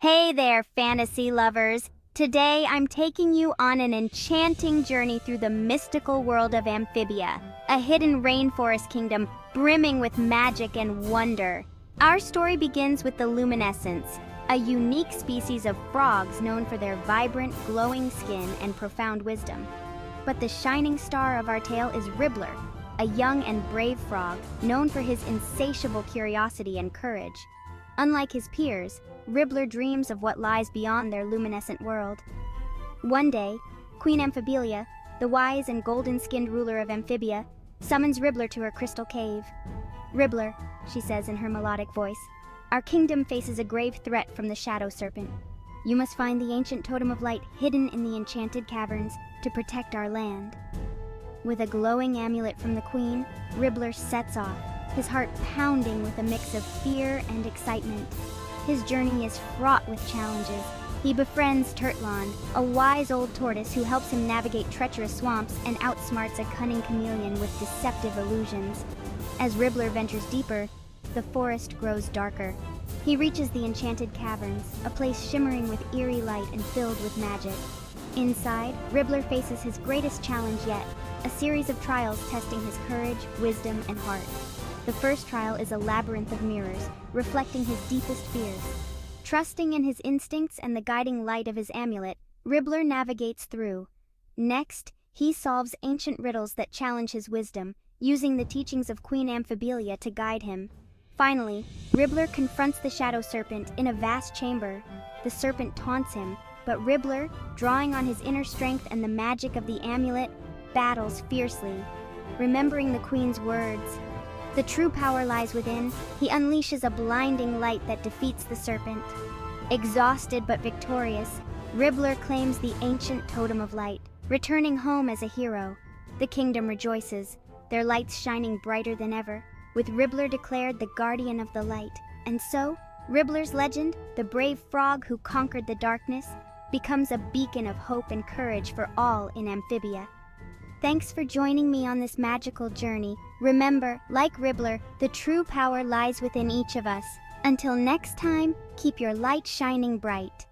Hey there, fantasy lovers! Today I'm taking you on an enchanting journey through the mystical world of Amphibia, a hidden rainforest kingdom brimming with magic and wonder. Our story begins with the Luminescents, a unique species of frogs known for their vibrant, glowing skin and profound wisdom. But the shining star of our tale is Ribbler, a young and brave frog known for his insatiable curiosity and courage. Unlike his peers, Ribbler dreams of what lies beyond their luminescent world. One day, Queen Amphibia, the wise and golden-skinned ruler of Amphibia, summons Ribbler to her crystal cave. "Ribbler," she says in her melodic voice, "our kingdom faces a grave threat from the shadow serpent. You must find the ancient totem of light hidden in the enchanted caverns to protect our land." With a glowing amulet from the queen, Ribbler sets off, his heart pounding with a mix of fear and excitement. His journey is fraught with challenges. He befriends Turtlon, a wise old tortoise who helps him navigate treacherous swamps and outsmarts a cunning chameleon with deceptive illusions. As Ribbler ventures deeper, the forest grows darker. He reaches the enchanted caverns, a place shimmering with eerie light and filled with magic. Inside, Ribbler faces his greatest challenge yet, a series of trials testing his courage, wisdom, and heart. The first trial is a labyrinth of mirrors, reflecting his deepest fears. Trusting in his instincts and the guiding light of his amulet, Ribbler navigates through. Next, he solves ancient riddles that challenge his wisdom, using the teachings of Queen Amphibia to guide him. Finally, Ribbler confronts the shadow serpent in a vast chamber. The serpent taunts him, but Ribbler, drawing on his inner strength and the magic of the amulet, battles fiercely. Remembering the queen's words, "The true power lies within," he unleashes a blinding light that defeats the serpent. Exhausted but victorious, Ribbler claims the ancient totem of light, returning home as a hero. The kingdom rejoices, their lights shining brighter than ever, with Ribbler declared the guardian of the light. And so, Ribbler's legend, the brave frog who conquered the darkness, becomes a beacon of hope and courage for all in Amphibia. Thanks for joining me on this magical journey. Remember, like Ribbler, the true power lies within each of us. Until next time, keep your light shining bright.